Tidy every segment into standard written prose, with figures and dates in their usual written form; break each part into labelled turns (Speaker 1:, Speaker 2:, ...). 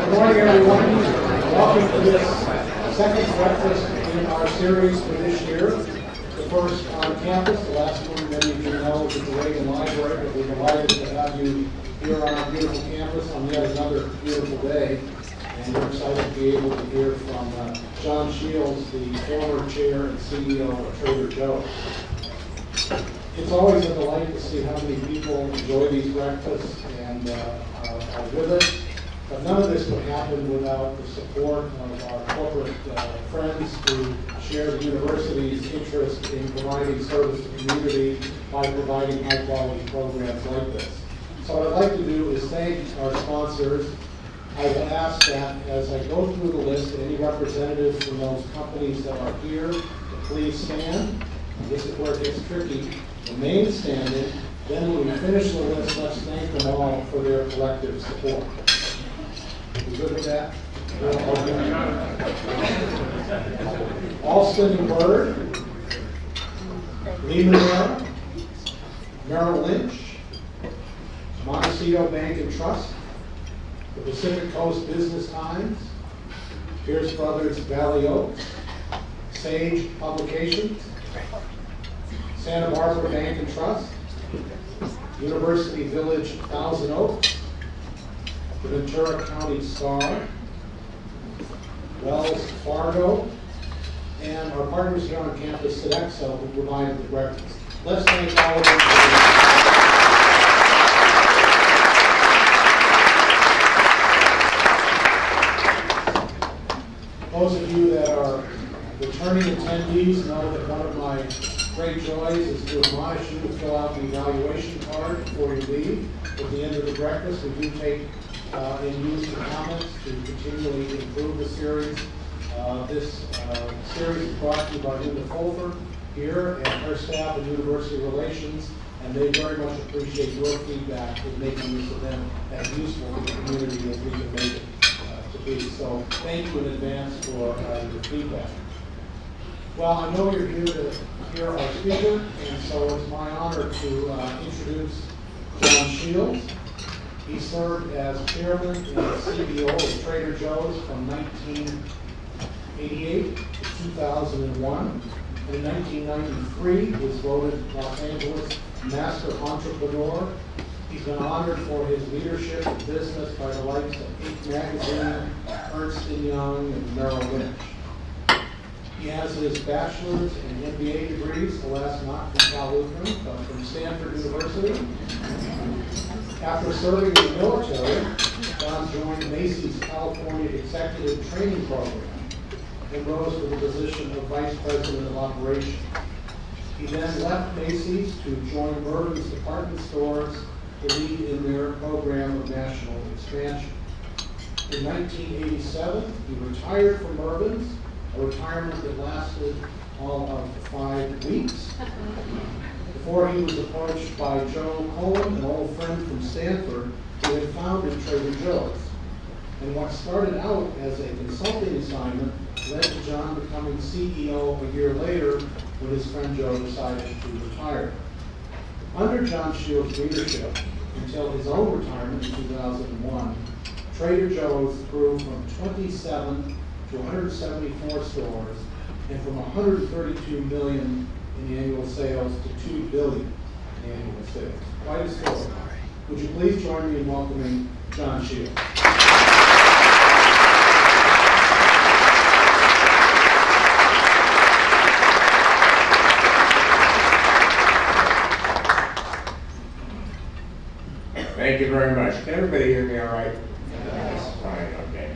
Speaker 1: Good morning, everyone. Welcome to this second breakfast in our series for this year. The first on campus, the last one many of you know is at the Reagan Library, but we're delighted to have you here on our beautiful campus on yet another beautiful day. And we're excited to be able to hear from John Shields, the former chair and CEO of Trader Joe's. It's always a delight to see how many people enjoy these breakfasts and are with us. But none of this would happen without the support of our corporate friends who share the university's interest in providing service to the community by providing high-quality programs like this. So what I'd like to do is thank our sponsors. I've asked that as I go through the list, any representatives from those companies that are here to please stand. This is where it gets tricky. Remain standing. Then when we finish the list, let's thank them all for their collective support. You good with that? Alston and Bird, Lehman, Merrill Lynch, Montecito Bank and Trust, the Pacific Coast Business Times, Pierce Brothers Valley Oaks, Sage Publications, Santa Barbara Bank and Trust, University Village Thousand Oaks, the Ventura County Star, Wells Fargo, and our partners here on campus, Sodexo, who provided the breakfast. Let's thank all of them. Those of you that are returning attendees know that one of my great joys is to admonish you to fill out the evaluation card before you leave. At the end of the breakfast, we do take and use the comments to continually improve the series. This series is brought to you by Linda Fulford here and her staff in University Relations, and they very much appreciate your feedback in making use of them as useful to the community as we can make it to be. So thank you in advance for your feedback. Well, I know you're here to hear our speaker, and so it's my honor to introduce John Shields. He served as chairman and CEO of Trader Joe's from 1988 to 2001. In 1993, he was voted Los Angeles Master Entrepreneur. He's been honored for his leadership in business by the likes of Inc. Magazine, Ernst & Young, and Merrill Lynch. He has his bachelor's and MBA degrees, the last not from Cal Lutheran, but from Stanford University. After serving in the military, John joined Macy's California Executive Training Program and rose to the position of Vice President of Operations. He then left Macy's to join Mervyn's department stores to lead in their program of national expansion. In 1987, he retired from Mervyn's, a retirement that lasted all of 5 weeks. Before he was approached by Joe Cohen, an old friend from Stanford, who had founded Trader Joe's. And what started out as a consulting assignment led to John becoming CEO a year later when his friend Joe decided to retire. Under John Shields' leadership, until his own retirement in 2001, Trader Joe's grew from 27 to 174 stores and from 132 million in annual sales to 2 billion in annual sales. Quite a story. Would you please join me in welcoming John Shields?
Speaker 2: Thank you very much. Can everybody hear me all right? Yes. Fine, okay.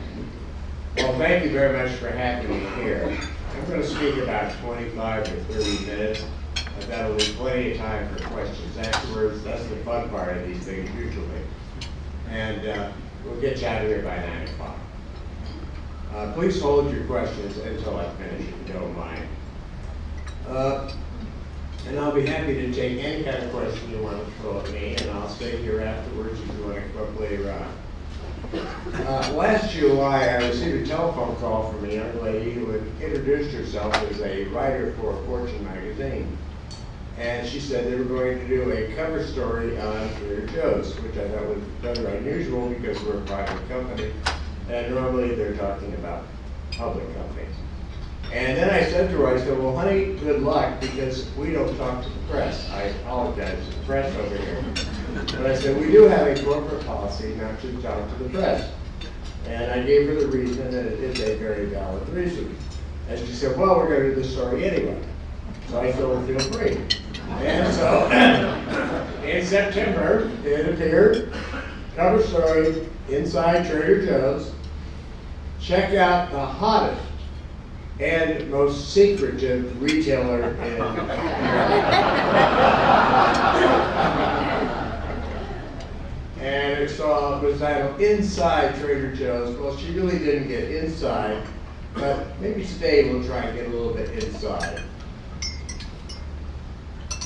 Speaker 2: Well, thank you very much for having me here. I'm going to speak about 25 or 30 minutes, but that'll leave plenty of time for questions afterwards. That's the fun part of these things usually. And we'll get you out of here by 9 o'clock. Please hold your questions until I finish, if you don't mind. And I'll be happy to take any kind of question you want to throw at me, and I'll stay here afterwards if you want to come up later on. Last July, I received a telephone call from a young lady who had introduced herself as a writer for Fortune magazine. And she said they were going to do a cover story on Trader Joe's, which I thought was rather unusual because we're a private company And normally they're talking about public companies. And then I said to her, I said, well, honey, good luck, because we don't talk to the press. I apologize to the press over here. But I said, we do have a corporate policy not to talk to the press. And I gave her the reason, and it is a very valid reason. And she said, well, we're going to do the story anyway. So I said, well, feel free. And so in September, it appeared, cover story, inside Trader Joe's. Check out the hottest and most secretive retailer in America. And it was titled Inside Trader Joe's. Well, she really didn't get inside, but maybe today we'll try and get a little bit inside.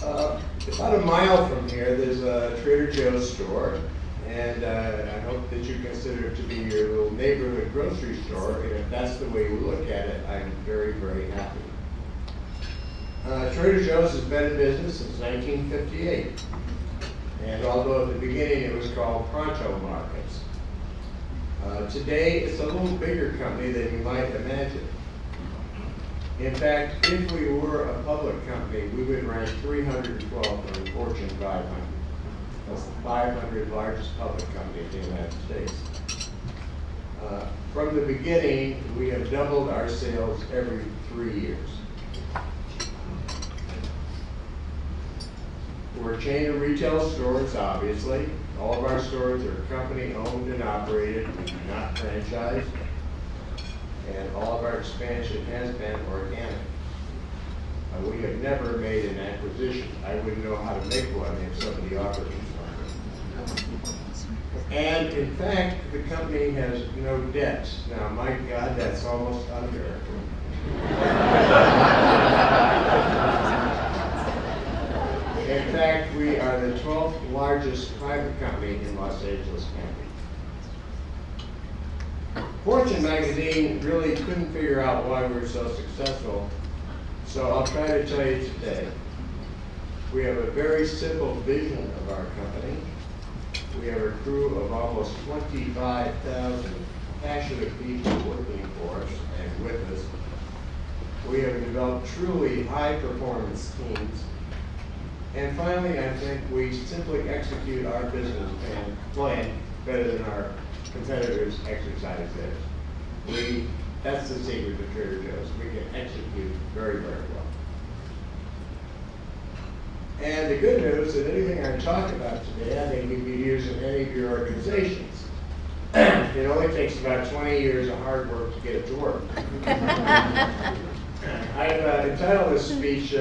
Speaker 2: About a mile from here, there's a Trader Joe's store, and I hope that you consider it to be your little neighborhood grocery store, and if that's the way you look at it, I'm very, very happy. Trader Joe's has been in business since 1958, and although at the beginning it was called Pronto Markets, today it's a little bigger company than you might imagine. In fact, if we were a public company, we would rank 312 on the Fortune 500. That's the 500 largest public companies in the United States. From the beginning, we have doubled our sales every 3 years. We're a chain of retail stores, obviously. All of our stores are company owned and operated, not franchised. And all of our expansion has been organic. We have never made an acquisition. I wouldn't know how to make one if somebody offered me one. And in fact, the company has no debt. Now, my God, that's almost un-American. In fact, we are the 12th largest private company in Los Angeles County. Fortune magazine really couldn't figure out why we were so successful, so I'll try to tell you today. We have a very simple vision of our company. We have a crew of almost 25,000 passionate people working for us and with us. We have developed truly high-performance teams. And finally, I think we simply execute our business plan better than our competitors exercise theirs. That's the secret of Trader Joe's. We can execute very, very well. And the good news is that anything I talk about today, I think you can use in any of your organizations. It only takes about 20 years of hard work to get it to work. I've entitled this speech,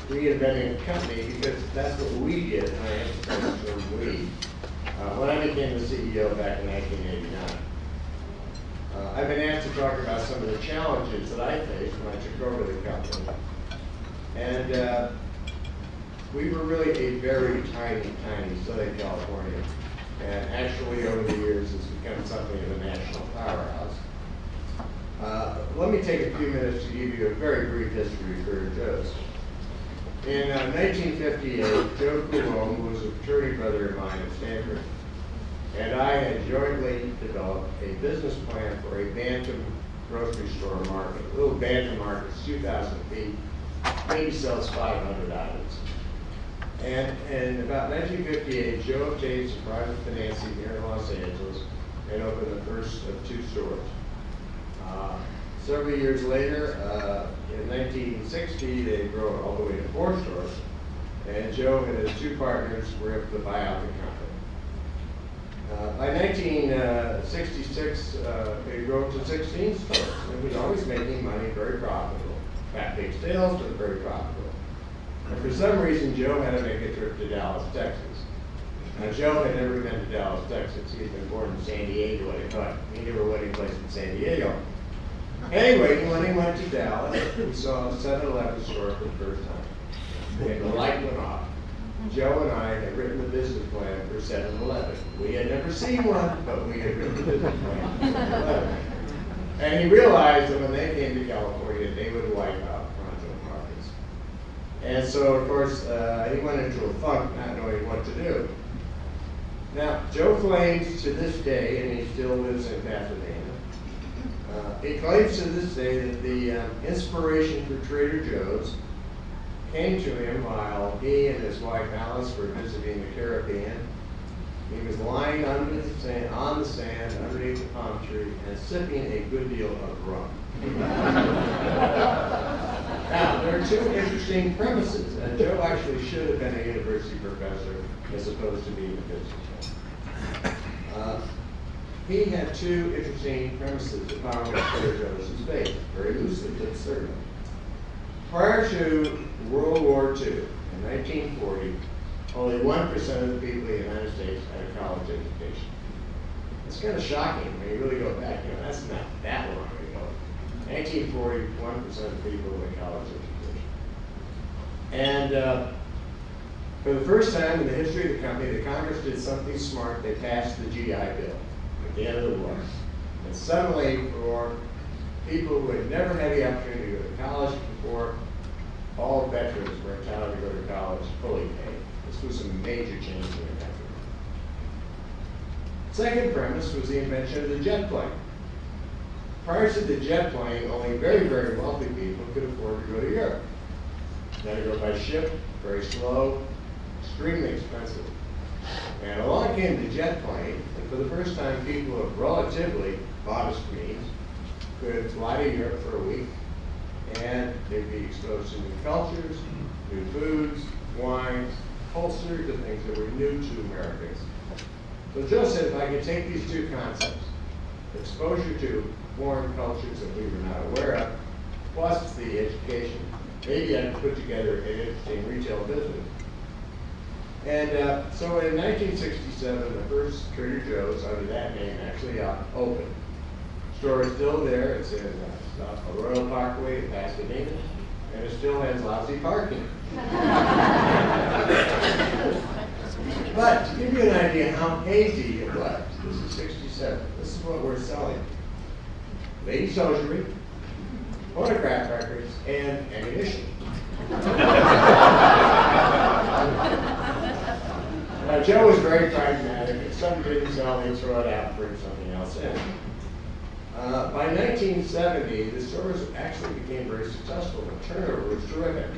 Speaker 2: Reinventing the Company, because that's what we did, and I emphasize the term we. When I became the CEO back in 1989. I've been asked to talk about some of the challenges that I faced when I took over the company. And we were really a very tiny Southern California. And actually, over the years, it's become something of a national powerhouse. Let me take a few minutes to give you a very brief history of Trader Joe's. In 1958, Joe Coulombe, who was a fraternity brother of mine at Stanford, and I had jointly developed a business plan for a Bantam grocery store market. A little Bantam market, 2,000 feet, maybe sells 500 items. And in about 1958, Joe obtained some private financing here in Los Angeles and opened the first of 2 stores. Several years later, in 1960, they grew all the way to 4 stores, and Joe and his 2 partners were able to buy out the company. By 1966, they grew to 16 stores. It was always making money, very profitable. Not big sales, but very profitable. And for some reason, Joe had to make a trip to Dallas, Texas. Now, Joe had never been to Dallas, Texas. He had been born in San Diego, I thought. He never went any place in San Diego. Anyway, when he went to Dallas, we saw a 7-Eleven store for the first time. And the light went off. Joe and I had written the business plan for 7-Eleven. We had never seen one, but we had written the business plan for 7-Eleven. And he realized that when they came to California, they would wipe out Pronto Markets. And so, of course, he went into a funk not knowing what to do. Now, Joe claims to this day, and he still lives in Pasadena, he claims to this day that the inspiration for Trader Joe's came to him while he and his wife Alice were visiting the Caribbean. He was lying under the sand, on the sand underneath the palm tree and sipping a good deal of rum. Now, there are two interesting premises, and Joe actually should have been a university professor as opposed to being a businessman. He had two interesting premises upon which Trader Joe's is based, very loosely, but certainly. Prior to World War II, in 1940, only 1% of the people in the United States had a college education. It's kind of shocking when you really go back. That's not that long ago. 1940, 1% of the people with a college education. And for the first time in the history of the company, the Congress did something smart. They passed the GI Bill at the end of the war. And suddenly, for people who had never had the opportunity to go to college before, all veterans were entitled to go to college fully paid. This was a major change in the country. Second premise was the invention of the jet plane. Prior to the jet plane, only very, very wealthy people could afford to go to Europe. They had to go by ship, very slow, extremely expensive. And along came the jet plane, and for the first time, people of relatively modest means could fly to Europe for a week, and they'd be exposed to new cultures, new foods, wines, whole series of things that were new to Americans. So Joe said, if I could take these two concepts, exposure to foreign cultures that we were not aware of, plus the education, maybe I could put together an interesting retail business. And so in 1967, the first Trader Joe's under that name actually opened. The store is still there. It's in Arroyo Parkway in Pasadena, and it still has lousy parking. But to give you an idea how hazy it was, this is 67. This is what we're selling. Ladies' hosiery, photograph records, and ammunition. Now, Joe was very pragmatic. If something didn't sell, he'd throw it out and bring something else in. By 1970, the stores actually became very successful. The turnover was terrific.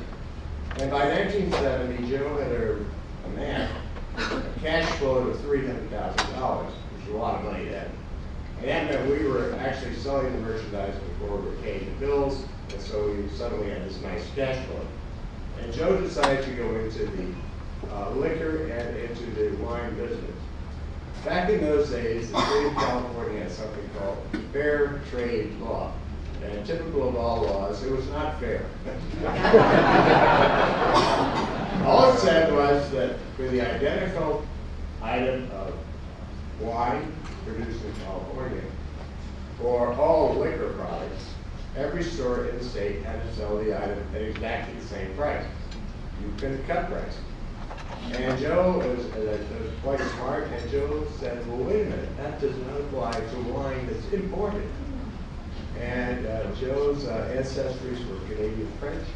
Speaker 2: And by 1970, Joe had amassed a cash flow of $300,000, which was a lot of money then. And that meant we were actually selling the merchandise before we were paying the bills, and so we suddenly had this nice cash flow. And Joe decided to go into the liquor and into the wine business. Back in those days, the state of California had something called fair trade law. And typical of all laws, it was not fair. All it said was that for the identical item of wine produced in California, for all liquor products, every store in the state had to sell the item at exactly the same price. You couldn't cut prices. And Joe was quite smart, and Joe said, well, wait a minute, that does not apply to wine that's imported. And Joe's ancestries were Canadian French.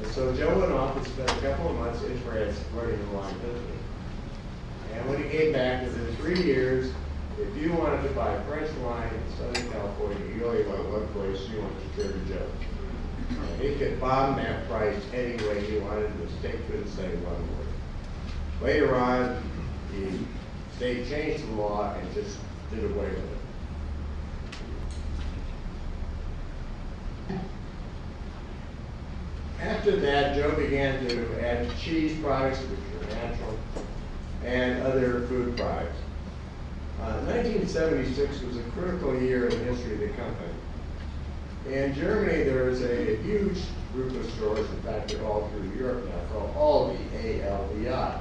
Speaker 2: And so Joe went off and spent a couple of months in France learning the wine business. And when he came back, within 3 years, if you wanted to buy French wine in Southern California, you only went one place, you went to Trader Joe's. And he could bomb that price any way he wanted, and the state couldn't say one word. Later on, the state changed the law and just did away with it. After that, Joe began to add cheese products, which were natural, and other food products. 1976 was a critical year in the history of the company. In Germany, there is a huge group of stores, in fact, they're all through Europe now, called Aldi, A-L-D-I.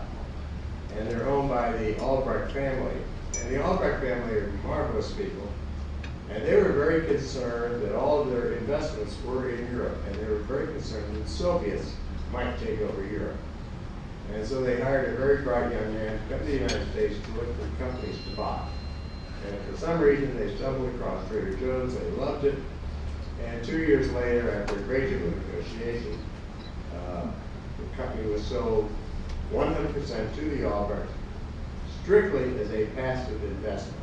Speaker 2: And they're owned by the Albrecht family. And the Albrecht family are marvelous people. And they were very concerned that all of their investments were in Europe. And they were very concerned that the Soviets might take over Europe. And so they hired a very bright young man to come to the United States to look for companies to buy. And for some reason, they stumbled across Trader Joe's. They loved it. And 2 years later, after a great deal of negotiation, the company was sold 100% to the Albrecht strictly as a passive investment.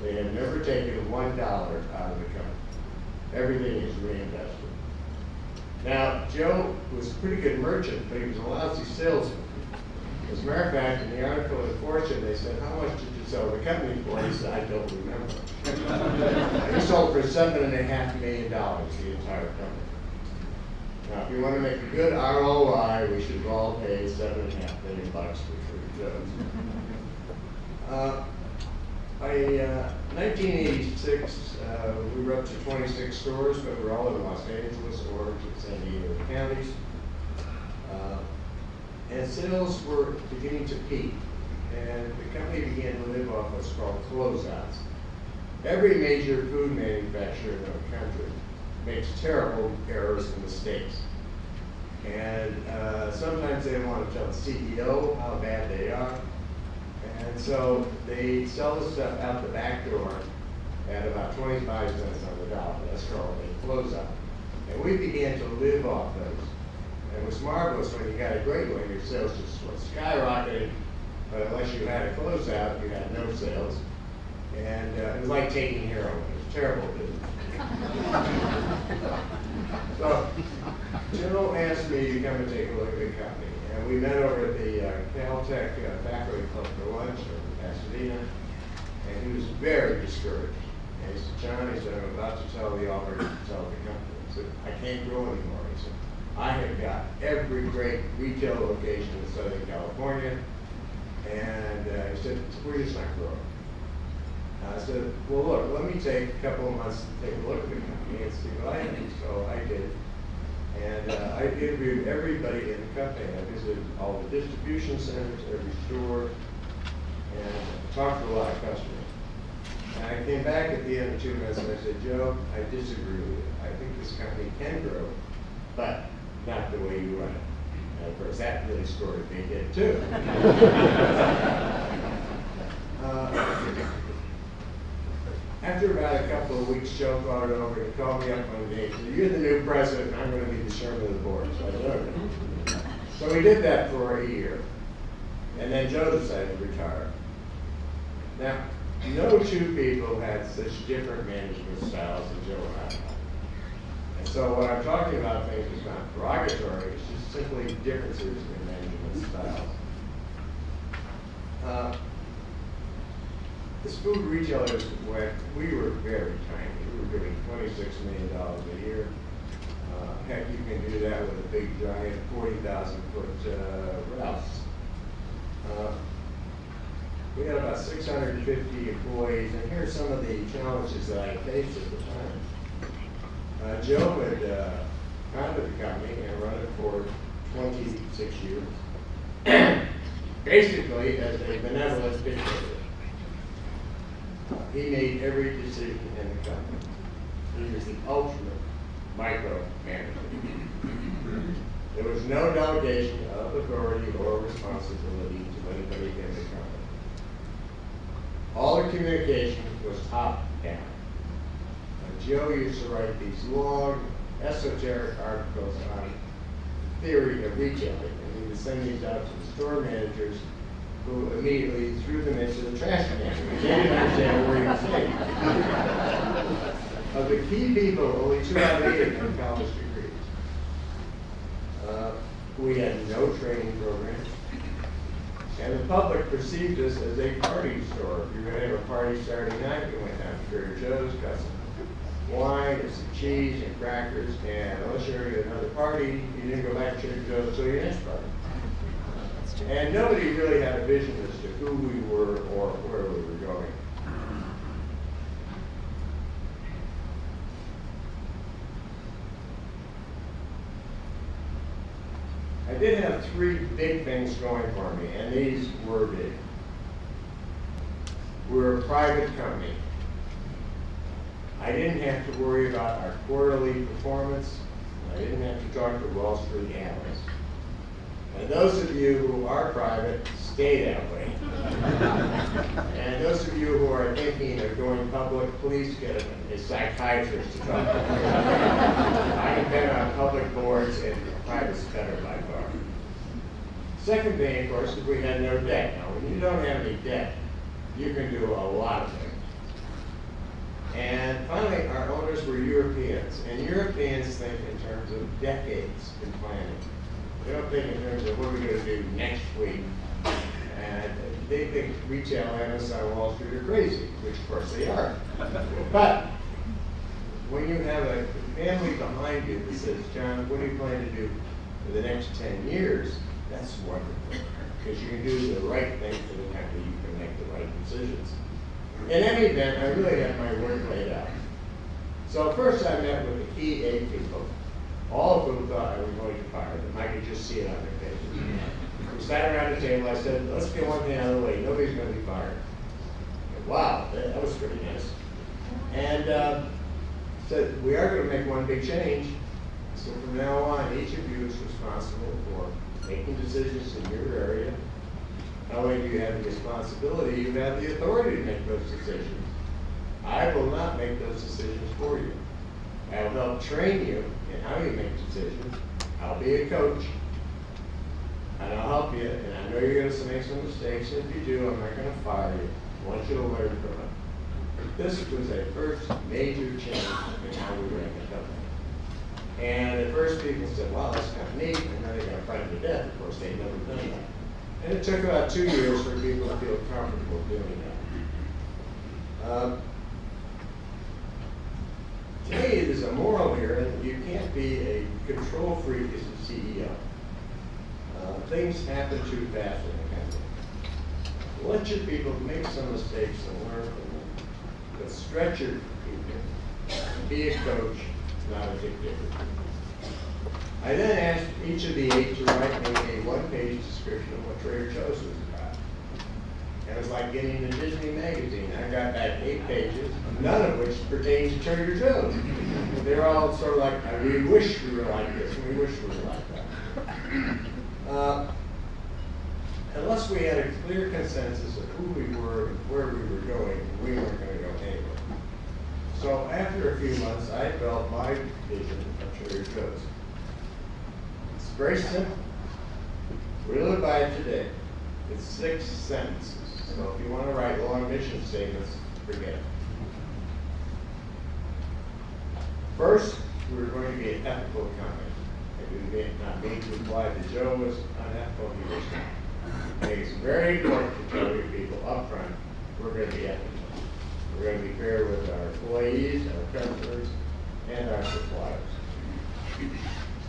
Speaker 2: They have never taken $1 out of the company. Everything is reinvested. Now, Joe was a pretty good merchant, but he was a lousy salesman. As a matter of fact, in the article in Fortune, they said, how much did you sell the company for? He said, I don't remember. He sold for $7.5 million, the entire company. Now, if you want to make a good ROI, we should all pay $7.5 million for Joe's. By 1986, we were up to 26 stores, but we're all in Los Angeles, Orange, and San Diego counties. And sales were beginning to peak, and the company began to live off what's called closeouts. Every major food manufacturer in our country makes terrible errors and mistakes. And sometimes they don't want to tell the CEO how bad they are. And so they sell the stuff out the back door at about 25 cents on the dollar. That's called a closeout. And we began to live off those. And it was marvelous when you got a great one, your sales just went skyrocketing, but unless you had a closeout, you had no sales. And it was like taking heroin. It was terrible business. So Joe asked me to come and take a look at the company. And we met over at the Caltech faculty club for lunch in Pasadena, and he was very discouraged. And he said, John, he said, I'm about to tell the offer to sell the company. He said, I can't grow anymore. He said, I have got every great retail location in Southern California, and he said, we're just not growing. I said, well, look, let me take a couple of months to take a look at the company and see what I think. So I did. And I interviewed everybody in the company. I visited all the distribution centers, every store, and talked to a lot of customers. And I came back at the end of 2 months and I said, Joe, I disagree with you. I think this company can grow, but not the way you run it. And of course, that really scored a big hit too. After about a couple of weeks, Joe called it over and called me up one day and said, you're the new president, and I'm going to be the chairman of the board. So I said, okay. So we did that for a year. And then Joe decided to retire. Now, no two people had such different management styles as Joe and I. And so what I'm talking about things is not derogatory, it's just simply differences in management styles. As food retailers went, we were very tiny. We were doing $26 million a year. Heck, you can do that with a big, giant 40,000-foot Ralph's. We had about 650 employees, and here's some of the challenges that I faced at the time. Joe had founded the company and run it for 26 years, basically as a benevolent dictator. He made every decision in the company. He was the ultimate micromanager. There was no delegation of authority or responsibility to anybody in the company. All the communication was top down. Joe used to write these long, esoteric articles on theory of retailing, and he would send these out to the store managers who immediately threw them into the trash can. They didn't understand what he was saying. Of the key people, only 2 out of 8 had college degrees. We had no training programs. And the public perceived us as a party store. If you were going to have a party Saturday night, you went down to Trader Joe's, got some wine and some cheese and crackers, and unless you're at another party, you didn't go back to Trader Joe's until your next party. And nobody really had a vision as to who we were or where we were going. I did have 3 big things going for me, and these were big. We're a private company. I didn't have to worry about our quarterly performance. I didn't have to talk to Wall Street analysts. And those of you who are private, stay that way. And those of you who are thinking of going public, please get a psychiatrist to talk to. I have been on public boards, and private's better by far. Second thing, of course, is we had no debt. Now, when you don't have any debt, you can do a lot of things. And finally, our owners were Europeans, and Europeans think in terms of decades in planning. They don't think in terms of what we're going to do next week. And they think retail analysts on Wall Street are crazy, which of course they are. But when you have a family behind you that says, John, what do you plan to do for the next 10 years? That's wonderful, because you can do the right thing for the country, you can make the right decisions. In any event, I really had my work laid out. So first I met with the key 8 people, all of whom thought I was going to fire them. I could just see it on their faces. We sat around the table, I said, let's get one thing out of the way, nobody's going to be fired. Wow, that was pretty nice. And said, we are going to make one big change. So from now on, each of you is responsible for making decisions in your area. Not only do you have the responsibility, you have the authority to make those decisions. I will not make those decisions for you. I will help train you in how you make decisions. I'll be a coach, and I'll help you, and I know you're going to make some mistakes, and if you do, I'm not going to fire you. I want you to learn from it. This was a first major change in how we ran the company. And at first people said, wow, that's kind of neat, and then they got frightened to death. Of course, they'd never done that. And it took about 2 years for people to feel comfortable doing that. To me, there's a moral here that you can't be a control freak as a CEO. Things happen too fast in the company. Let your people make some mistakes and learn from them. But stretch your people. Be a coach, not a dictator. I then asked each of the 8 to write me a 1-page description of what Trader Joe's was about. And it was like getting a Disney magazine. I got back 8 pages, none of which pertained to Trader Joe's. They're all sort of like, we wish we were like this, and we wish we were like that. Unless we had a clear consensus of who we were and where we were going, we weren't going to go anywhere. So after a few months, I developed my vision of Trader Joe's. It's very simple. We live by it today. It's 6 sentences. So if you want to write long mission statements, forget it. First, we're going to be an ethical company. It did not mean to imply that Joe was unethical. He was not. I think it's very important to tell your people up front, we're going to be ethical. We're going to be fair with our employees, our customers, and our suppliers.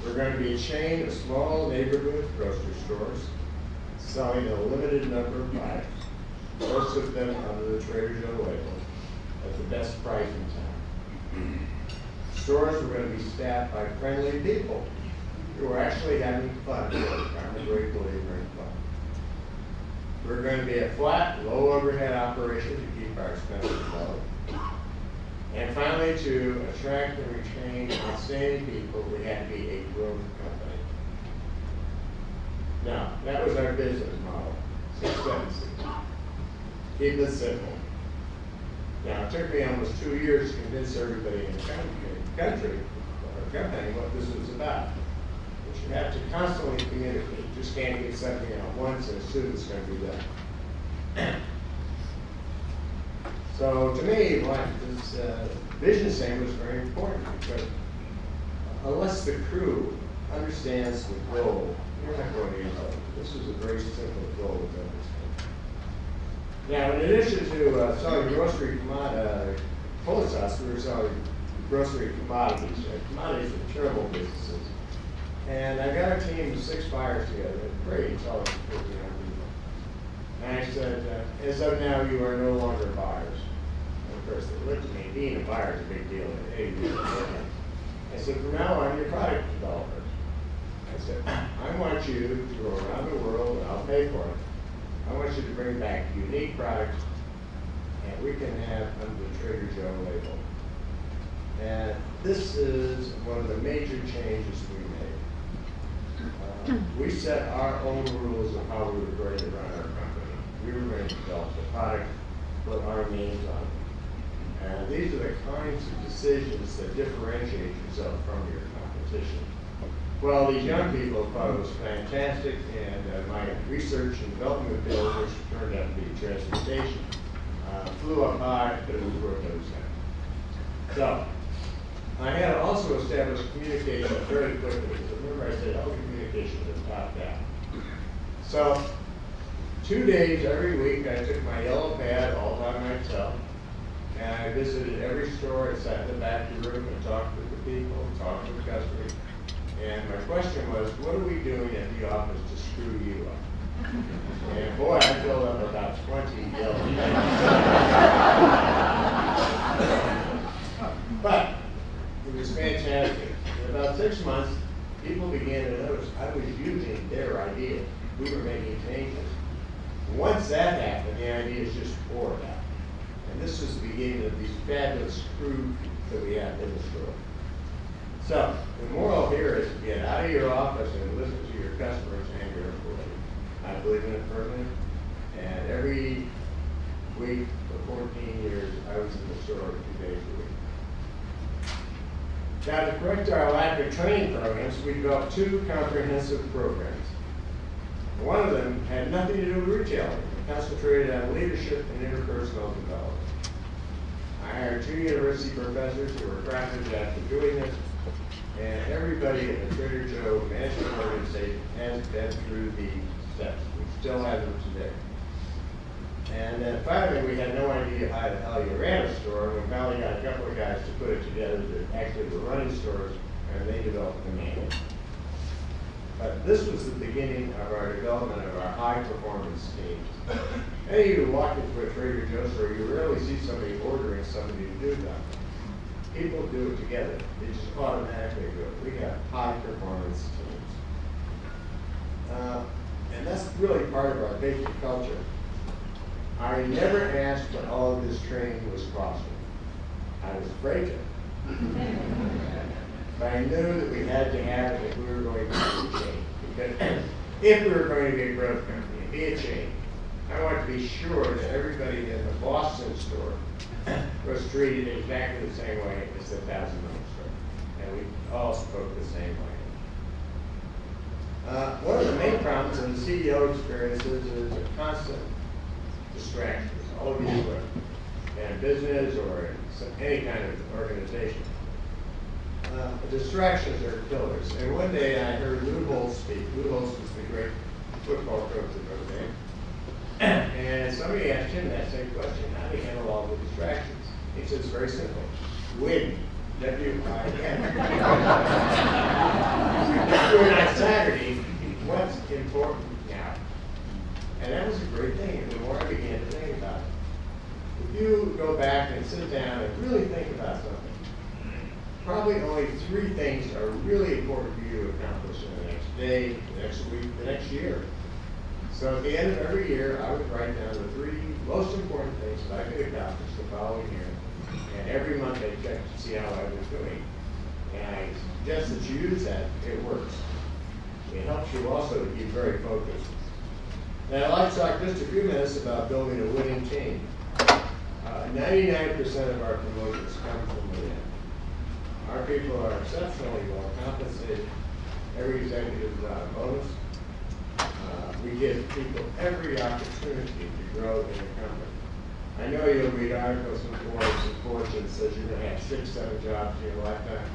Speaker 2: We're going to be a chain of small neighborhood grocery stores selling a limited number of products, most of them under the Trader Joe label, at the best price in town. Stores are going to be staffed by friendly people who are actually having fun. I'm a great believer in fun. We're going to be a flat, low overhead operation to keep our expenses low. And finally, to attract and retain outstanding people, we had to be a growth company. Now, that was our business model. 6 sentences. Keep it simple. Now, it took me almost 2 years to convince everybody in the country, or company, what this was about. But you have to constantly communicate. You just can't get something out once and assume it's going to be done. So to me, this vision statement was very important because unless the crew understands the goal, you're not going anywhere. This was a very simple goal to understand. Now, in addition to selling grocery full sauce, we were selling grocery commodities. Commodities are terrible businesses. And I got a team of 6 buyers together, very intelligent, 50 young people. And I said, as of now, you are no longer buyers. And of course, they looked at me. Being a buyer is a big deal. I said, from now on, you're product developers. I said, I want you to go around the world, and I'll pay for it. I want you to bring back unique products, and we can have under the Trader Joe label. And this is one of the major changes we made. We set our own rules of how we were going to run our company. We were going to develop the product, put our names on it. And these are the kinds of decisions that differentiate yourself from your competition. Well, these young people thought it was fantastic, and my research and development field, which turned out to be transportation, flew up high, but it was worth every cent. So, I had to also establish communication very quickly, because remember I said, oh, communication is top down. So, 2 days every week, I took my yellow pad all by myself, and I visited every store. I sat in the back of the room and talked with the people, talked with the customers. And my question was, what are we doing at the office to screw you up? And boy, I filled up about 20 yellow pads. But it was fantastic. In about 6 months, people began to notice I was using their idea. We were making changes. Once that happened, the ideas just poured out. And this is the beginning of these fabulous crew that we have in the store. So, the moral here is to get out of your office and listen to your customers and your employees. I believe in it firmly. And every week for 14 years, I was in the store 2 days a week. Now, to correct our lack of training programs, we developed 2 comprehensive programs. One of them had nothing to do with retailing. It concentrated on leadership and interpersonal development. I hired 2 university professors who were crafted after doing this, and everybody in the Trader Joe management organization has been through these steps. We still have them today. And then finally, we had no idea how the hell you ran a store, and we finally got a couple of guys to put it together that actually were running stores, and they developed the manual. But this was the beginning of our development of our high-performance teams. Any of you who walk into a Trader Joe store, you rarely see somebody ordering somebody to do that. People do it together. They just automatically do it. We have high-performance teams. And that's really part of our basic culture. I never asked what all of this training was costing. I was afraid to. But I knew that we had to have it if we were going to be a chain. Because if we were going to be a growth company, be a chain, I wanted to be sure that everybody in the Boston store was treated exactly the same way as the $1,000 store. And we all spoke the same language. One of the main problems in the CEO experiences is a constant distractions, all of you in business or in any kind of organization. Distractions are killers. And one day I heard Lou Holtz speak. Lou Holtz was the great football coach of Notre Dame. And somebody asked him that same question, how do you handle all the distractions? He says, very simple, win. W-I-N. On Saturday, what's important now? And that was a great thing, and the more I began to think about it. If you go back and sit down and really think about something, probably only 3 things are really important for you to accomplish in the next day, the next week, the next year. So at the end of every year, I would write down the 3 most important things that I could accomplish the following year. And every month I checked to see how I was doing. And I suggest that you use that. It works. It helps you also to be very focused. Now, I'd like to talk just a few minutes about building a winning team. 99% of our promotions come from within. Our people are exceptionally well compensated. Every executive is on a bonus. We give people every opportunity to grow in the company. I know you'll read articles in Forbes and Fortune that says you're going to have 6, 7 jobs in your lifetime.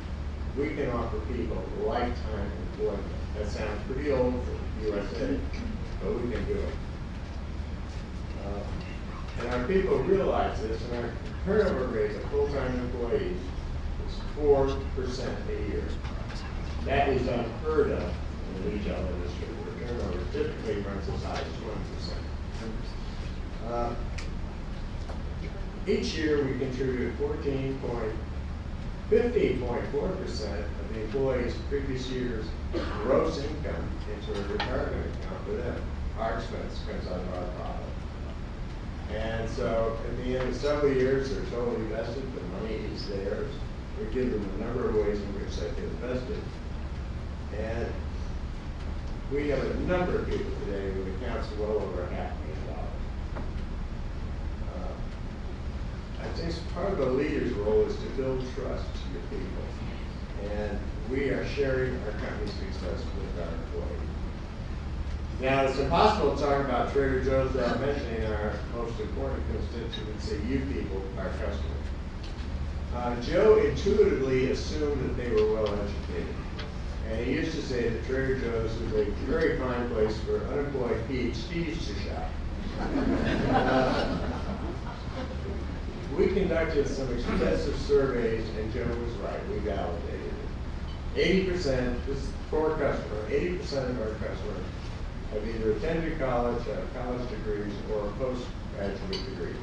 Speaker 2: We can offer people lifetime employment. That sounds pretty old for the USA, but we can do it. And our people realize this, and our turnover rate of full-time employees is 4% a year. That is unheard of in the retail industry, where turnover typically runs as high as 1%. Each year we contribute 15.4% of the employee's previous year's gross income into a retirement account for them. Our expense comes out of our profit. And so at the end of several years, they're totally vested. The money is theirs. We give them a number of ways in which they get invested. And we have a number of people today with accounts well over $500,000. I think part of a leader's role is to build trust to your people. and we are sharing our company's success with our employees. Now, it's impossible to talk about Trader Joe's without mentioning our most important constituency, you people, our customers. Joe intuitively assumed that they were well educated. And he used to say that Trader Joe's was a very fine place for unemployed PhDs to shop. We conducted some extensive surveys, and Joe was right. We validated it. 80%, this is for a customer, 80% of our customers have either attended college, have college degrees, or postgraduate degrees.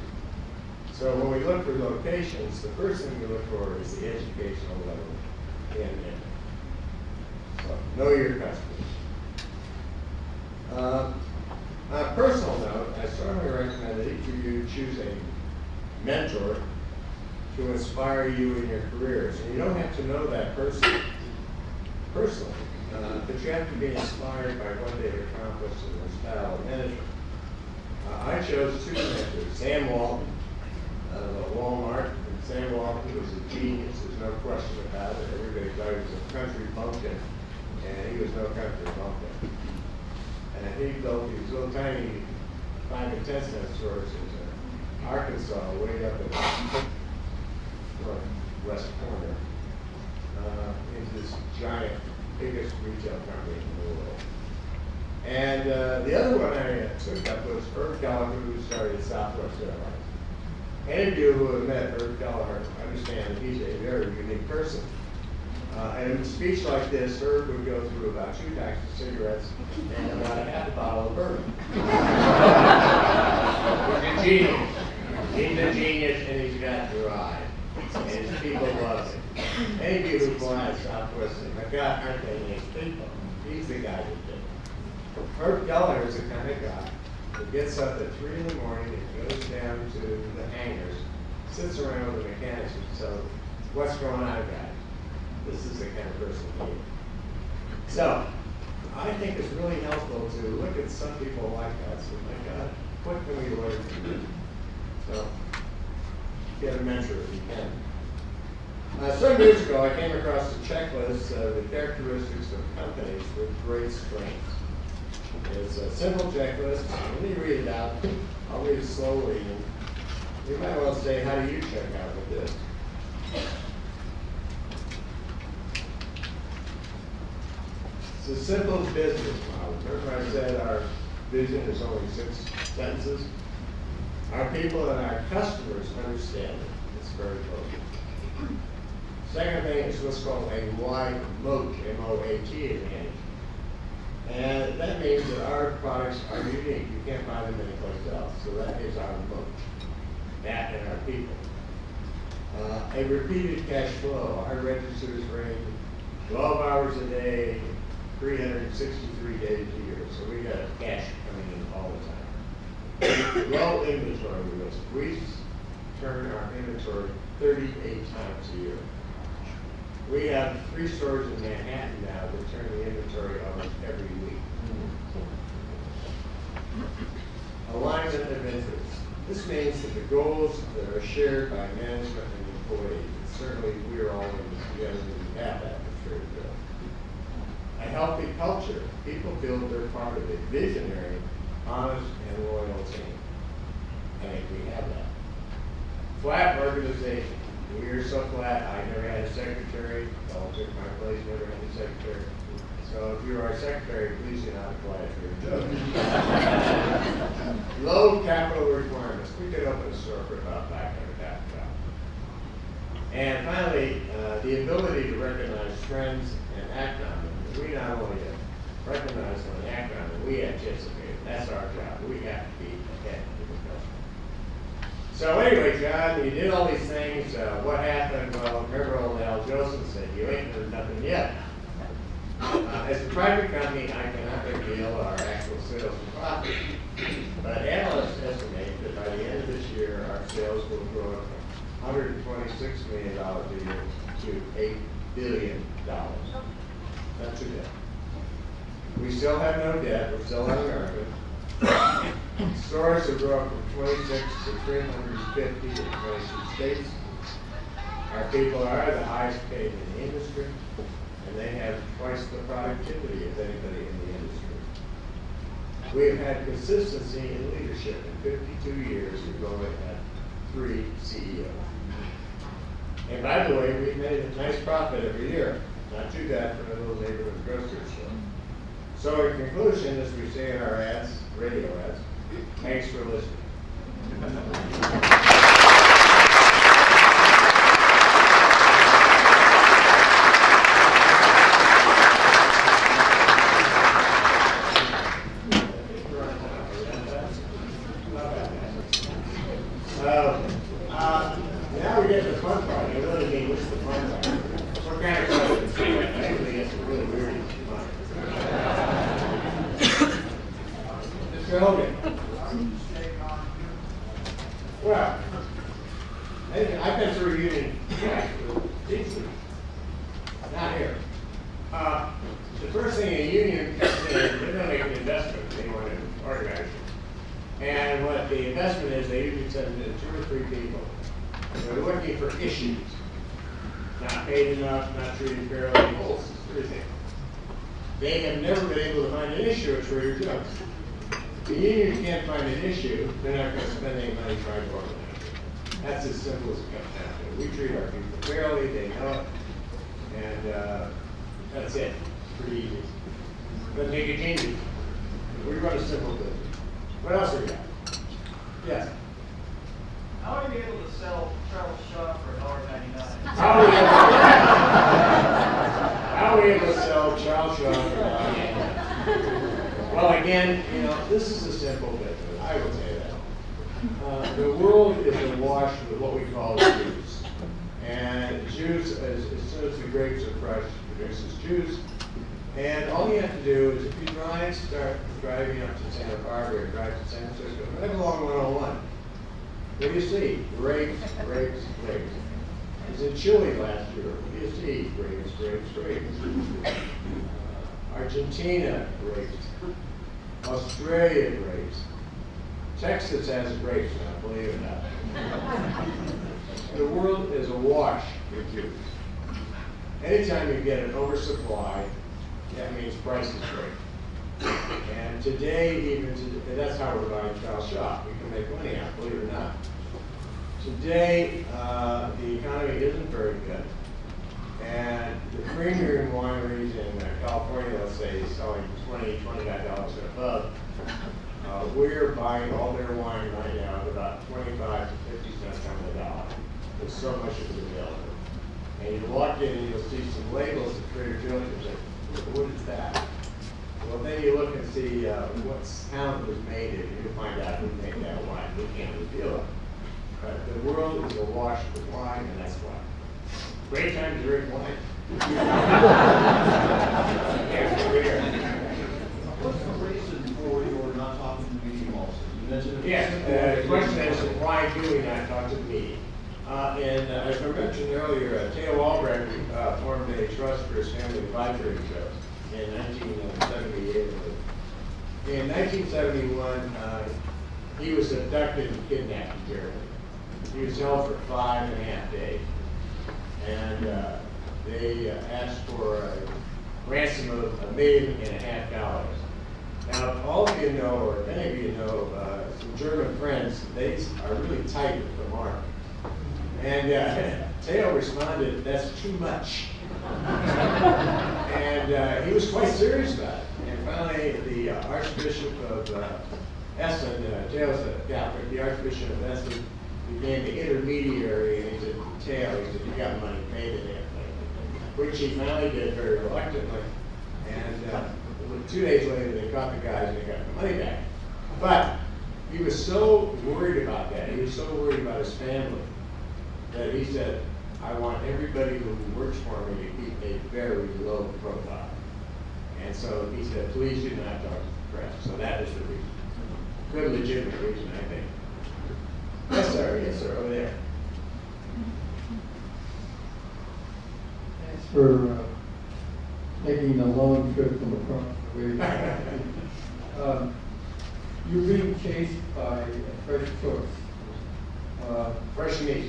Speaker 2: So when we look for locations, the first thing we look for is the educational level in it. So know your customers. On a personal note, I strongly recommend that each of you choose a mentor to inspire you in your careers. And you don't have to know that person personally, but you have to be inspired by what they've accomplished in their style of management. I chose two mentors, Sam Walton of Walmart. And Sam Walton was a genius, there's no question about it. Everybody thought he was a country bumpkin, and he was no country bumpkin. And he built these little tiny 5 and 10 cent stores in Arkansas, way up in the northwest corner, into this giant, biggest retail company in the world. And the other one I took up was Herb Gallagher, who started Southwest Airlines. Any of you who have met Herb Gallagher understand that he's a very unique person. And in a speech like this, Herb would go through about 2 packs of cigarettes and about a half a bottle of bourbon. He's a genius. He's a genius, and he's got drive. And his people love him. Any of you who fly at Southwest say, my God, aren't they nice people? He's the guy who did it. Herb Gallagher is the kind of guy who gets up at 3 in the morning and goes down to the hangars, sits around with the mechanics and says, what's going on, guys? This is the kind of person he is. So, I think it's really helpful to look at some people like that. So, my God, what can we learn from them? So, get a mentor if you can. Some years ago, I came across a checklist of the characteristics of companies with great strengths. It's a simple checklist. Let me read it out. I'll read it slowly. And you might well say, how do you check out with this? It's a simple business model. Remember I said our vision is only 6 sentences? Our people and our customers understand it. It's very close. Second thing is what's called a wide moat, M-O-A-T advantage. And that means that our products are unique. You can't find them anyplace else. So that is our moat. That and our people. A repeated cash flow. Our registers range 12 hours a day, 363 days a year. So we got cash coming in all the time. Low inventory risk. We turn our inventory 38 times a year. We have 3 stores in Manhattan now that turn the inventory almost every week. Alignment of interests. This means that the goals that are shared by management and employees, and certainly we are all in this together, we have that for Trader Joe's. A healthy culture. People feel they're part of a visionary, honest, and loyal team. I think we have that. Flat organization. We are so flat. I never had a secretary. Y'all took my place, never had a secretary. So if you're our secretary, please get out of class here. Low capital requirements. We could open a store for about $500,000. And finally, the ability to recognize trends and act on them. We not only recognize them and act on them, we anticipate. That's our job. We have to be ahead of the customer. So anyway, John, you did all these things. What happened? Well, remember old Al Joseph said, you ain't heard nothing yet. As a private company, I cannot reveal our actual sales and profit. But analysts estimate that by the end of this year, our sales will grow from $126 million a year to $8 billion. Not too bad. We still have no debt. We're still un-American. Stores have grown from 26 to 350 in 22 states. Our people are the highest paid in the industry, and they have twice the productivity of anybody in the industry. We have had consistency in leadership. In 52 years, we've only had 3 CEOs. And by the way, we've made a nice profit every year. Not too bad for a little neighborhood grocery store. So in conclusion, as we say in our ads, radio ads, thanks for listening. Now we get to the fun part. I really mean, what's the fun part? What kind of questions? Actually, it's really weird. Mr. Hogan. Well, I've been through union teaching. Not here. The first thing a union comes in, they're going to make an investment. They want to organize it. And what the investment is, they usually send in 2 or 3 people. They're looking for issues. Not paid enough, not treated fairly, holes, everything. They have never been able to find an issue at Trader Joe's. If the union can't find an issue, they're not going to spend any money trying to organize it. That's as simple as it comes down to. We treat our people fairly, they know it, and that's it. Pretty easy. Doesn't take a genius. We run a simple business. What else do we got? Yes?
Speaker 3: How are you able to sell travel shop for $1.99?
Speaker 2: How are we able to sell child shop? Well, again, this is a simple business. I would say that. The world is awash with what we call juice. And juice, as soon as the grapes are fresh, produces juice. And all you have to do is, if you start driving up to Santa Barbara or drive to San Francisco, drive along 101. What do you see? Grapes, grapes, grapes. I was in Chile last year. What do you see? Grapes, grapes, grapes. Argentina, grapes. Australia, grapes. Texas has grapes now, believe it or not. The world is awash with juice. Anytime you get an oversupply, that means price is great. And today, that's how we're buying child shop. We can make money out, believe it or not. Today, the economy isn't very good. And the premier wineries in California, let's say, selling $25 and above. We're buying all their wine right now at about 25 to 50 cents on the dollar. There's so much of it available. And you walk in and you'll see some labels at Trader Joe's and say, what is that? Well, then you look and see what town it was made in, and you'll find out who made that wine. We can't reveal it. But the world is awash with wine, and that's why. Great time to drink wine.
Speaker 4: What's the reason for your not talking to the meeting also? You mentioned
Speaker 2: Yes, the question is, why do we not talk to the meeting? And as I mentioned earlier, Theo Albrecht formed a trust for his family advisory trust in 1978. In 1971, he was abducted and kidnapped in Germany. He was held for 5.5 days. And they asked for a ransom of $1.5 million. Now, all of you know, or many of you know, some German friends, they are really tight with the mark. And Theo responded, that's too much. And he was quite serious about it. And finally, the Archbishop of Essen, Theo's a Catholic, the Archbishop of Essen became the intermediary, and he said, Theo, he said, you got money, pay the damn thing. Which he finally did very reluctantly. And 2 days later, they caught the guys and they got the money back. But he was so worried about that, he was so worried about his family, that he said, I want everybody who works for me to keep a very low profile. And so he said, please do not talk to the press. So that is the reason. Good legitimate reason, I think. Yes, sir, over there.
Speaker 5: Thanks for making a long trip from across the way. You're being chased by a fresh choice.
Speaker 2: Fresh meat.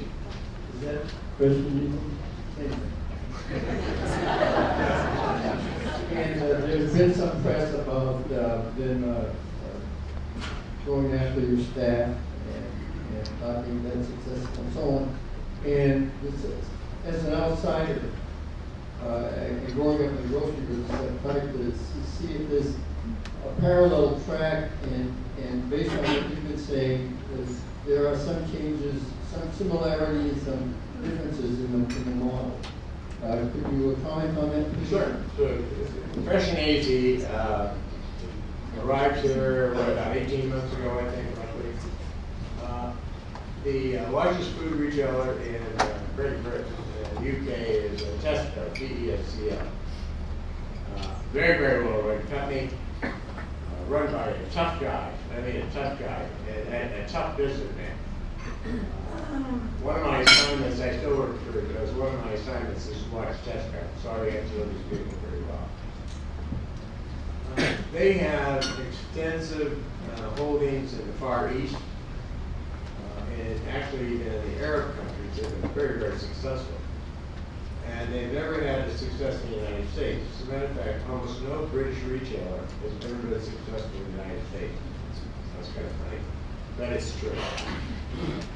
Speaker 5: Is that Christian, same thing. And there's been some press about them going after your staff and not being that successful and so on. And as an outsider, and growing up in the grocery business, I've tried to see if there's a parallel track, and based on what you've been saying, there are some changes, some similarities, some differences in the model. Could you comment on that?
Speaker 2: Sure. So, Fresh and Easy arrived here about 18 months ago, I think, roughly. The largest food retailer in Great Britain, UK, is Tesco, T-E-S-C-O. Very, very well-run company, run by a tough guy. I mean, a tough guy, and a tough businessman. One of my assignments, I still work for it, as one of my assignments is to watch Tesco, so I get to know these people very well. They have extensive holdings in the Far East, and actually in the Arab countries. They've been very, very successful. And they've never had the success in the United States. As a matter of fact, almost no British retailer has ever been successful in the United States. That's kind of funny, but it's true.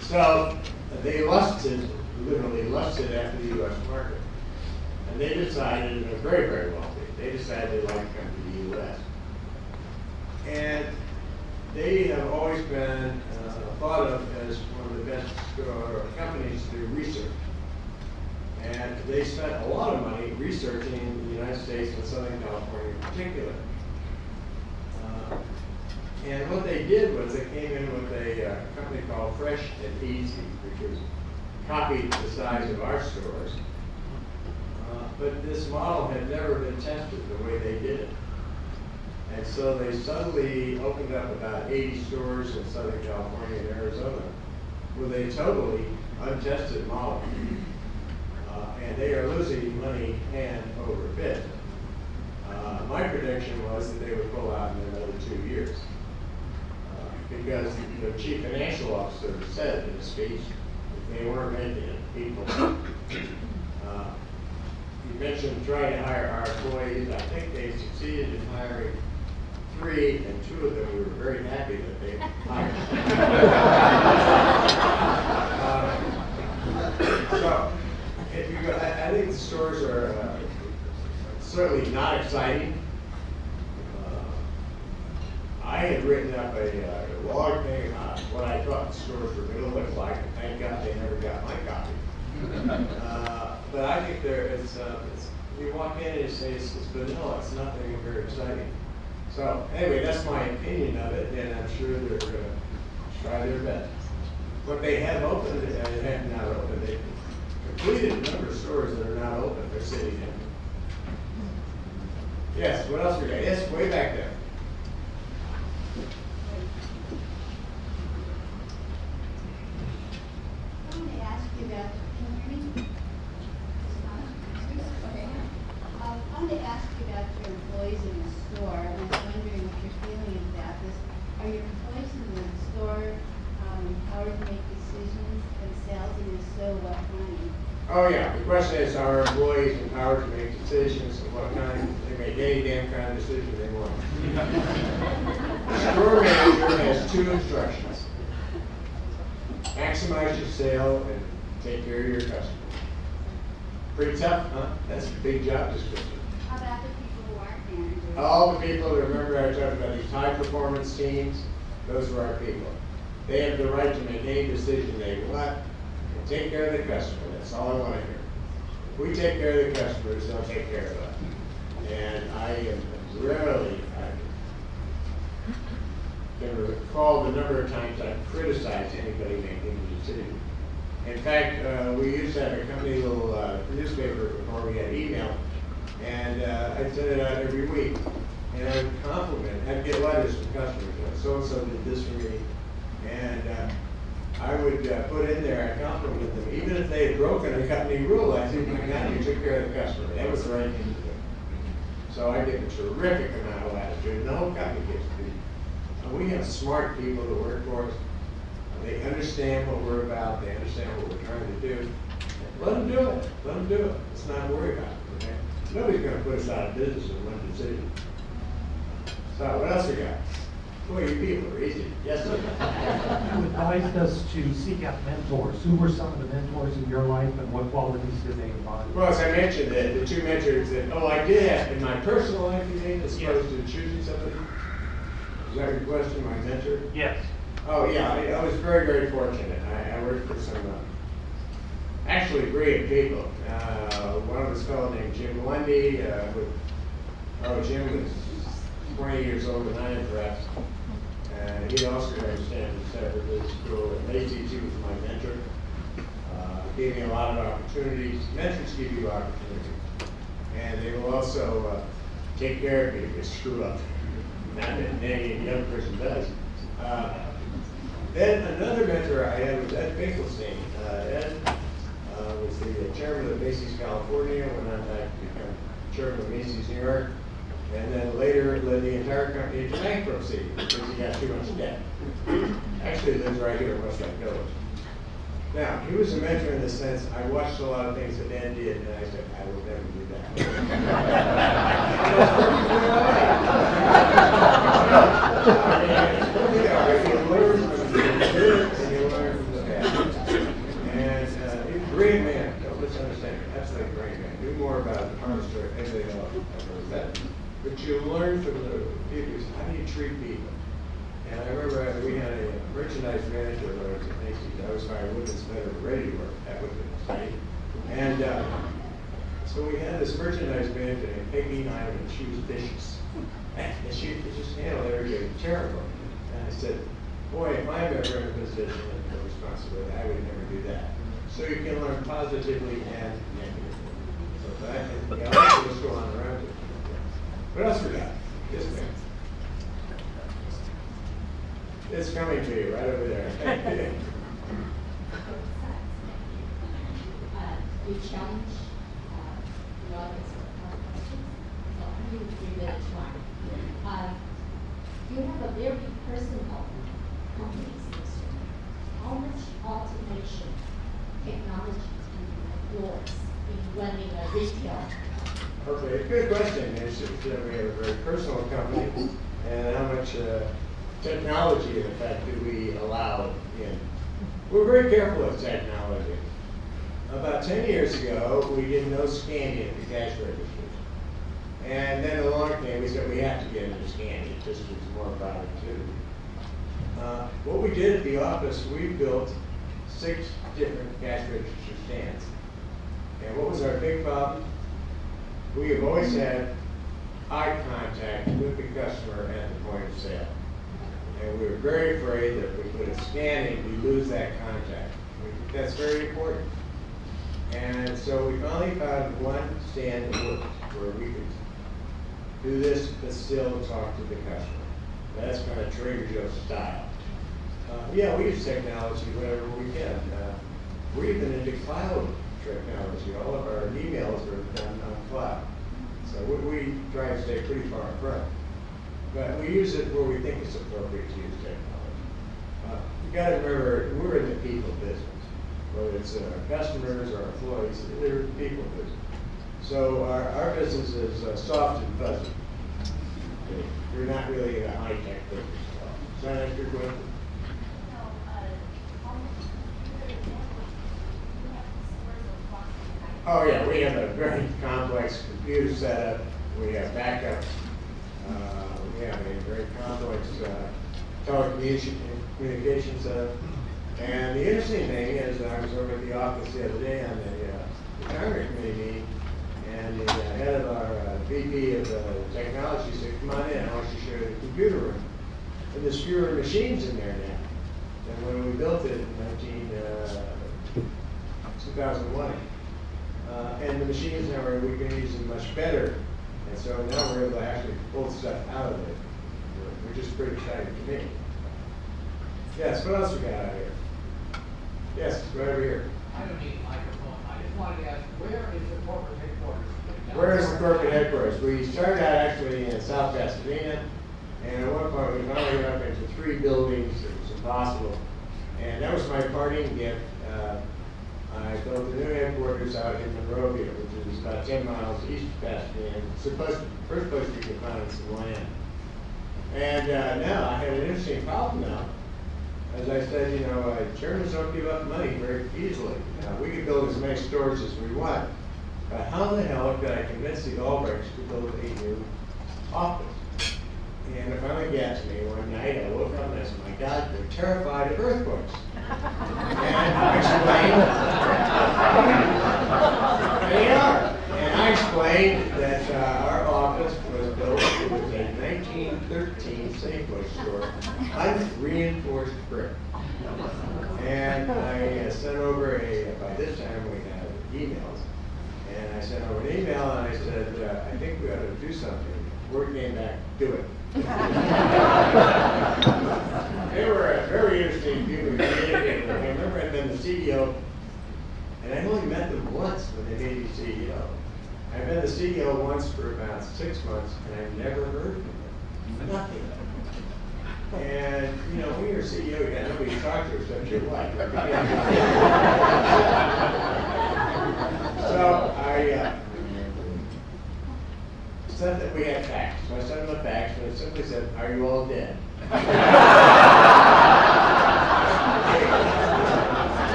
Speaker 2: So they literally lusted after the U.S. market. And they decided, and they're very, very wealthy, they decided they'd like to come to the U.S. And they have always been thought of as one of the best companies to do research. And they spent a lot of money researching the United States and Southern California in particular. And what they did was they came in with a company called Fresh and Easy, which was copied the size of our stores. But this model had never been tested the way they did it. And so they suddenly opened up about 80 stores in Southern California and Arizona with a totally untested model. And they are losing money hand over fist. My prediction was that they would pull out in another 2 years. Because the chief financial officer said in a speech that they weren't making it. People. You mentioned trying to hire our employees. I think they succeeded in hiring 3, and 2 of them we were very happy that they hired. So, if you go, I think the stores are certainly not exciting. I had written up a log thing about what I thought the stores were going to look like, and thank God they never got my copy. But I think you walk in and you say it's vanilla, it's nothing very exciting. So anyway, that's my opinion of it, and I'm sure they're going to try their best. What they have opened and have not opened, they've completed a number of stores that are not open, they're sitting in. Yes, what else we got? Yes, way back there.
Speaker 6: I want to ask you about, can you hear me? Okay. I wanted to ask you about your employees in the store. I was wondering what your feeling is about this. Are your employees in the store empowered to make decisions themselves, and if so, what kind?
Speaker 2: Oh yeah, the question is, are employees empowered to make decisions of what kind? They make any damn kind of decision they want. The store manager has 2 instructions. Maximize your sale and take care of your customers. Pretty tough, huh? That's a big job description.
Speaker 6: How about the people who aren't managers?
Speaker 2: All the people, remember I talked about these high performance teams, those were our people. They have the right to make any decision they want and take care of the customer. That's all I want to hear. If we take care of the customers, they'll take care of us. And I am rarely, I can recall the number of times I've criticized anybody making a decision. In fact, we used to have a company little newspaper before we had email, and I'd send it out every week. And I would compliment, I'd get letters from customers, so-and-so did this for me. And I would put in there, I compliment them, even if they had broken a company rule, I said, my God, you took care of the customer. That was the right thing to do. So I get a terrific amount of latitude, and the whole company gets to do. We have smart people that work for us. They understand what we're about, they understand what we're trying to do, Let them do it. Let them do it. Let's not worry about it, okay? Nobody's going to put us out of business in one decision. So what else we got? Boy, you people are easy. Yes, sir.
Speaker 7: You advised us to seek out mentors. Who were some of the mentors in your life, and what qualities did they embody?
Speaker 2: Well, as I mentioned, the two mentors that, I did have in my personal life, you mean, as opposed to choosing somebody? Is that your question, my mentor?
Speaker 7: Yes.
Speaker 2: Oh, yeah, I was very, very fortunate. I worked for some actually brilliant people. One was a fellow named Jim Lundy. Jim was 20 years older than I am, perhaps. And he also understands the Stanford Business School. And ACT was my mentor. Gave me a lot of opportunities. Mentors give you opportunities. And they will also take care of you if you screw up. Not that any young person does. Then another mentor I had was Ed Finkelstein. Ed was the chairman of Macy's California, went on to become chairman of Macy's New York, and then later led the entire company into bankruptcy because he got too much debt. Actually lives right here in Westlake Village. Now, he was a mentor in the sense I watched a lot of things that Ed did, and I said, I will never do that. You learn from the good and you learn from the bad. And he's a great man. Don't misunderstand me. Absolutely great man. Knew more about the harvester and everything else I've ever met. But you learn from the people. How do you treat people? And I remember we had a merchandise manager when I was at Macy's. I was hired women's better ready to work. That was exciting. And so we had this merchandise manager named Peggy Nyman. She was vicious. And she just handled everything terrible. And I said, boy, if I'm ever in a position of responsibility, I would never do that. So you can learn positively and negatively. So that is what's going on around you. What else we got? Yes, ma'am. It's coming to you right over there.
Speaker 8: We challenge the audience with our questions. So I'm going to give it a try. You have a very personal company, Mr. How much automation technology do you employ in running a retail?
Speaker 2: Okay, good question. We have a very personal company, and how much technology, in fact, do we allow in? We're very careful with technology. About 10 years ago, we did no scanning at the cash registers. And then along came, we said we have to get into scanning, it just gives more productivity. What we did at the office, we built 6 different cash register stands. And what was our big problem? We have always had eye contact with the customer at the point of sale. And we were very afraid that if we put a scan in, we lose that contact. We think that's very important. And so we finally found one stand that worked, where we could do this, but still talk to the customer. That's kind of Trader Joe's style. Yeah, we use technology whenever we can. We're even into cloud technology. All of our emails are done on cloud. So we try to stay pretty far in front. But we use it where we think it's appropriate to use technology. You got to remember, we're in the people business. Whether it's customers or employees, they're people business. So our business is soft and fuzzy. Okay. We're not really in a high-tech business. Is that answer your question? Oh yeah, we have a very complex computer setup. We have backups. We have a very complex telecommunication setup. And the interesting thing is that I was over at the office the other day on the retirement committee meeting, and the head of our VP of technology said, come on in, I want you to show you the computer room. And there's fewer machines in there now than when we built it in 2001. And the machines now we can use them much better. And so now we're able to actually pull stuff out of it, which is pretty exciting to me. Yes, what else we got out here? Yes, right over here.
Speaker 9: I don't need a microphone. I just wanted to ask, where is the corporate headquarters?
Speaker 2: Where is the corporate headquarters? We started out actually in South Pasadena, and at one point we finally got up into 3 buildings. It was impossible. And that was my parting gift. I built a new headquarters out in Monrovia, which is about 10 miles east of Pasadena. It's the first place we could find some land. And now I have an interesting problem now. As I said, you know, Germans don't give up money very easily. Now, we could build as many stores as we want, but how the hell could I convince the Albrechts to build a new office? And it finally got to me one night. I woke up and I said, my God, they're terrified of earthquakes. And I explained, they are. And I explained that our office was built, it was a 1913 Safeway store, unreinforced brick. And I sent over by this time we had emails, and I sent over an email and I said, I think we ought to do something. Word came back, do it. They were very interesting people. I remember I'd been the CEO, and I only met them once when they made me CEO. I've been the CEO once for about 6 months, and I've never heard from them. Nothing. And, you know, when you're a CEO, you got nobody to talk to except your wife. So I said that we had facts. So I sent them a fax, and it simply said, are you all dead?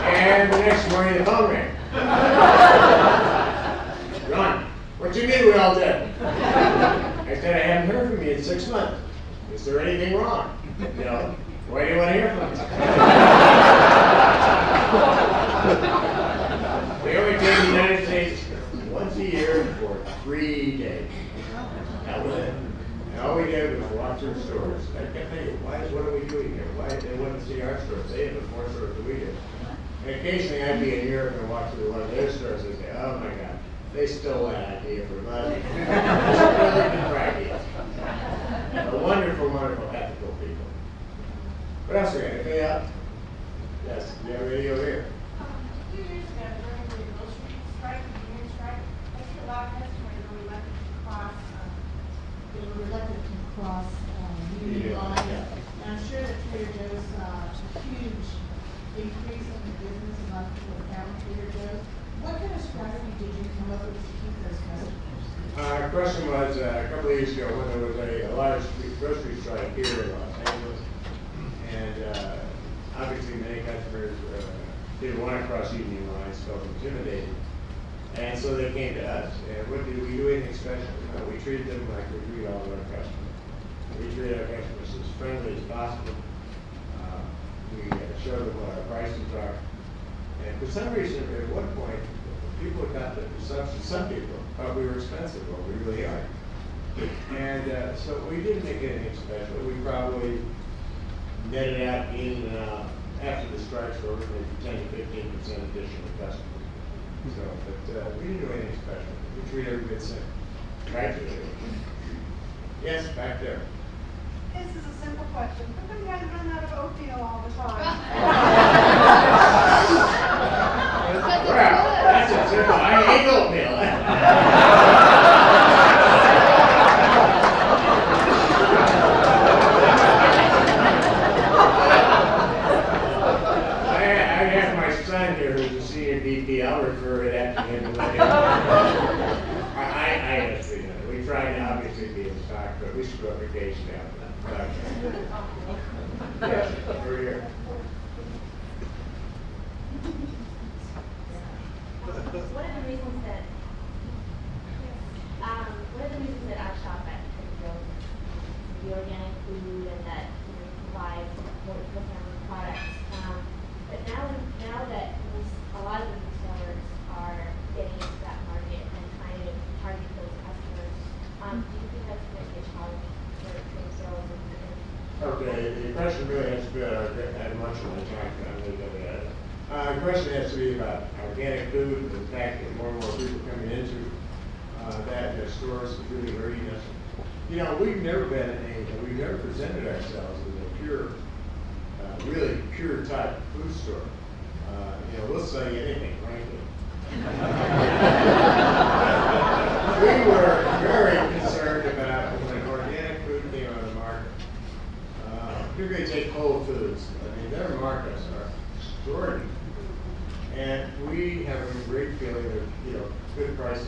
Speaker 2: And the next morning, the phone rang. Ron, what do you mean we all dead? I said, I haven't heard from you in 6 months. Is there anything wrong? No. Why do you want to hear from me? They only came to the United States once a year for 3 days. That was it. And all we did was walk through stores. I kept thinking, what are we doing here? Why they wouldn't see our stores? They have more stores than we do. And occasionally I'd be in Europe and walk through one of their stores and say, oh my God, they stole that idea from us. It's a really good idea. A wonderful, wonderful, ethical people. What else we got? Anything else? Yes, you have a radio here.
Speaker 10: 2 years ago, during the grocery strike, the union strike, I see a lot of customers were reluctant to cross, union lines. And I'm sure that Trader Joe's saw a huge increase in the business among people that found Trader Joe's. What kind of strategy did you come up with to keep those customers?
Speaker 2: Our question was a couple of years ago when there was a large grocery strike here in Los Angeles, and obviously many customers didn't want to cross union lines, felt intimidated, and so they came to us. And what did we do? Anything special? We treated them like we treat all of our customers. We treat our customers as friendly as possible. We show them what our prices are, and for some reason, at one point, people got the perception, some people thought we were expensive, well, we really are. And so we didn't make anything special. We probably netted out in, after the strikes were over, maybe 10 to 15% additional customers. So, but we didn't do anything special. We treat everybody the same. Right? Yes, back there.
Speaker 10: This is a simple question. How come you guys run out of oatmeal all the time?
Speaker 2: Well, that's a simple. I hate oatmeal. I have my son here who's a senior VP. I'll refer it after him later. I honestly know. We try to obviously be in stock, but we screw up occasionally. Yes, over here.
Speaker 8: One of the reasons that I shop at Trader Joe's is the organic food and that provide more family products. But now that a lot of the retailers are getting into that market and trying to target those customers, do you think that's going to be a challenge for Trader Joe's?
Speaker 2: Okay, the question really has to be about how much of the time I'm looking at it. The question has to be about organic food and the fact that more and more people coming into that stores is really hurting us. You know, we've never presented ourselves as a pure, really pure type food store. You know, we'll sell you anything, frankly. We were very concerned about when organic food came on the market. Particularly take Whole Foods. I mean, their markets are extraordinary. And we good prices.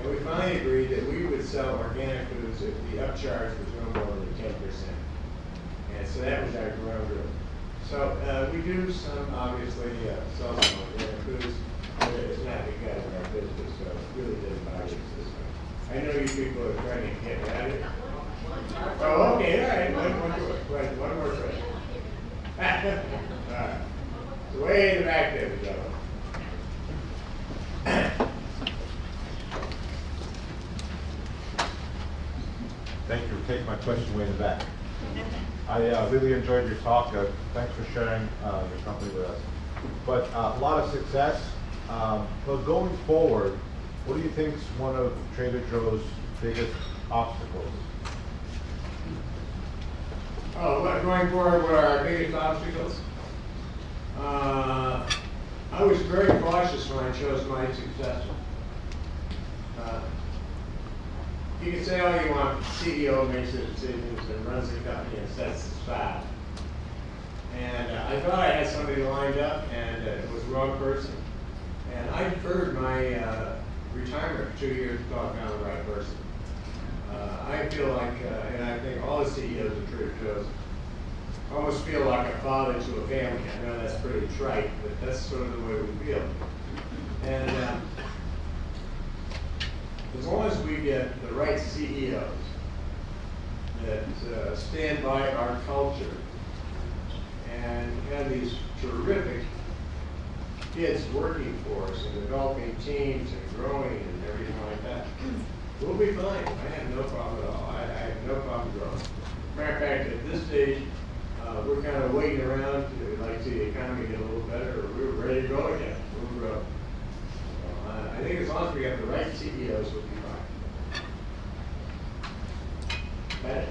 Speaker 2: And we finally agreed that we would sell organic foods if the upcharge was no more than 10%. And so that was our ground rule. So we do some, obviously, sell some organic foods, but it's not because of our business, so it really doesn't bother us this way. I know you people are trying to get at it. Oh, okay, all right, one more question. All right. So way in the back there, gentlemen.
Speaker 11: Thank you for taking my question way in the back. I really enjoyed your talk. Thanks for sharing your company with us. But a lot of success. But going forward, what do you think is one of Trader Joe's biggest obstacles?
Speaker 2: Oh, going forward, what are our biggest obstacles? I was very cautious when I chose my successor. You can say all you want, the CEO makes the decisions and runs the company and sets the style. And I thought I had somebody lined up, and it was the wrong person. And I deferred my retirement for 2 years until I found the right person. I feel like, and I think all the CEOs of Trader Joe's almost feel like a father to a family. I know that's pretty trite, but that's sort of the way we feel. And as long as we get the right CEOs that stand by our culture and have these terrific kids working for us and developing teams and growing and everything like that, we'll be fine. I have no problem at all. I have no problem growing. Matter of fact, at this stage, we're kind of waiting around to like see the economy get a little better, or we're ready to go again. We'll grow. I think as long as we have the right CEOs, we'll be fine. That it.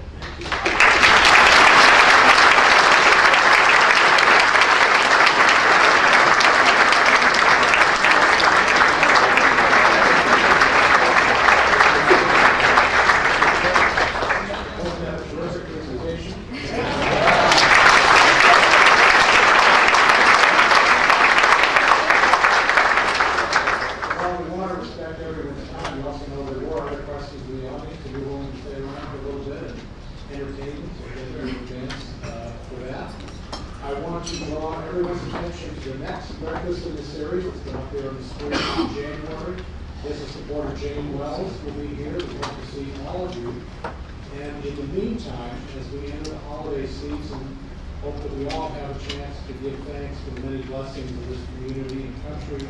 Speaker 1: Hope that we all have a chance to give thanks for the many blessings of this community and country,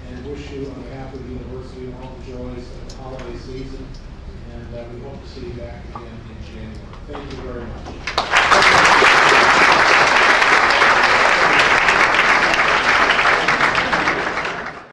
Speaker 1: and wish you on behalf of the university all the joys of the holiday season. And we hope to see you back again in January. Thank you very much.